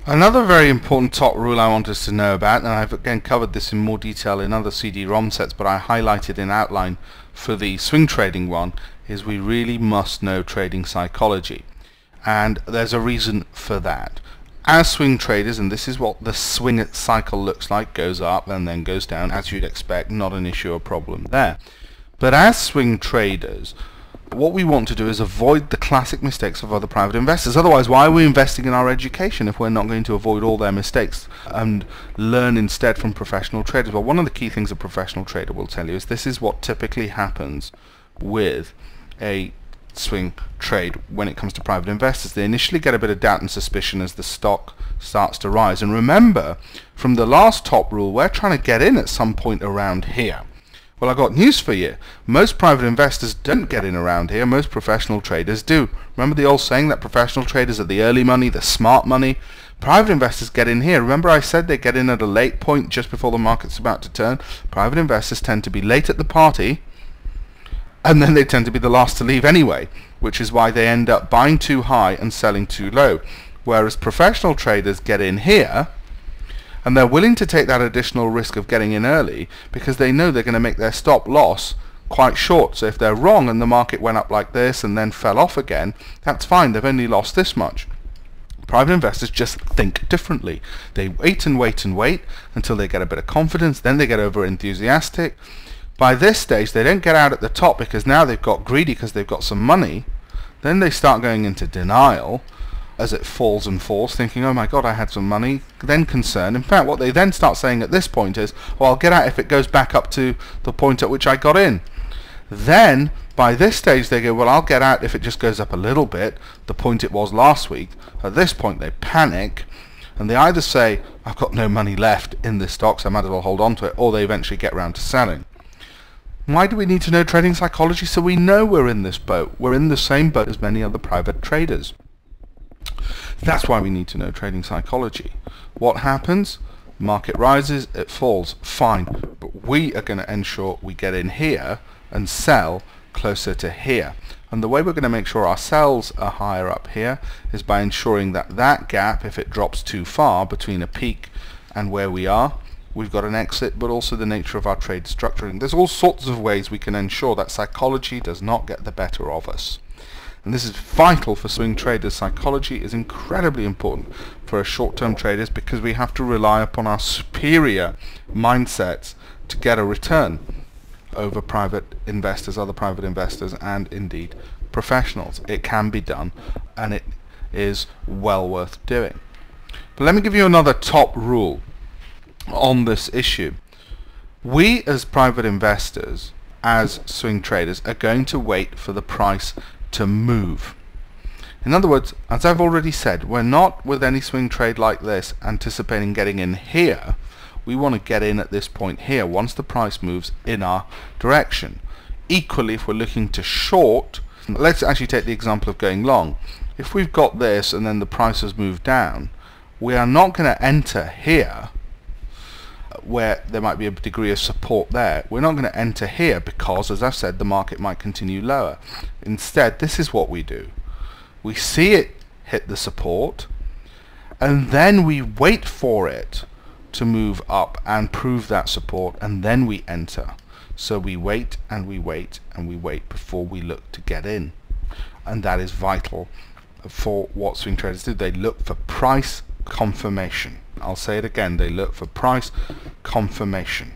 Another very important top rule I want us to know about, and I've again covered this in more detail in other CD-ROM sets, but I highlighted in outline for the swing trading one, is we really must know trading psychology. And there's a reason for that. As swing traders, and this is what the swing cycle looks like, goes up and then goes down, as you'd expect, not an issue or problem there. But as swing traders, what we want to do is avoid the classic mistakes of other private investors. Otherwise, why are we investing in our education if we're not going to avoid all their mistakes and learn instead from professional traders? Well, one of the key things a professional trader will tell you is this is what typically happens with a swing trade when it comes to private investors. They initially get a bit of doubt and suspicion as the stock starts to rise. And remember, from the last top rule, we're trying to get in at some point around here. Well, I've got news for you. Most private investors don't get in around here. Most professional traders do. Remember the old saying that professional traders are the early money, the smart money? Private investors get in here. Remember I said they get in at a late point just before the market's about to turn? Private investors tend to be late at the party, and then they tend to be the last to leave anyway, which is why they end up buying too high and selling too low. Whereas professional traders get in here, and they're willing to take that additional risk of getting in early because they know they're going to make their stop loss quite short. So if they're wrong and the market went up like this and then fell off again, that's fine. They've only lost this much. Private investors just think differently. They wait and wait and wait until they get a bit of confidence. Then they get over enthusiastic. By this stage, they don't get out at the top because now they've got greedy because they've got some money. Then they start going into denial as it falls and falls, thinking, oh my god, I had some money, then concern. In fact, what they then start saying at this point is, well, I'll get out if it goes back up to the point at which I got in. Then, by this stage, they go, well, I'll get out if it just goes up a little bit, the point it was last week. At this point, they panic, and they either say, I've got no money left in this stock, so I might as well hold on to it, or they eventually get around to selling. Why do we need to know trading psychology? So we know we're in this boat. We're in the same boat as many other private traders. That's why we need to know trading psychology. What happens? Market rises, it falls, fine. But we are going to ensure we get in here and sell closer to here. And the way we're going to make sure our sells are higher up here is by ensuring that that gap, if it drops too far between a peak and where we are, we've got an exit, but also the nature of our trade structuring. There's all sorts of ways we can ensure that psychology does not get the better of us. And this is vital for swing traders. Psychology is incredibly important for us short-term traders because we have to rely upon our superior mindsets to get a return over private investors, other private investors, and indeed professionals. It can be done, and it is well worth doing. But let me give you another top rule on this issue. We as private investors, as swing traders, are going to wait for the price to move. In other words, as I've already said, we're not with any swing trade like this anticipating getting in here. We want to get in at this point here once the price moves in our direction. Equally, if we're looking to short, let's actually take the example of going long. If we've got this and then the price has moved down, we are not going to enter here where there might be a degree of support there. We're not going to enter here because, as I've said, the market might continue lower. Instead, this is what we do. We see it hit the support, and then we wait for it to move up and prove that support, and then we enter. So we wait and we wait and we wait before we look to get in. And that is vital for what swing traders do. They look for price confirmation. I'll say it again, they look for price confirmation.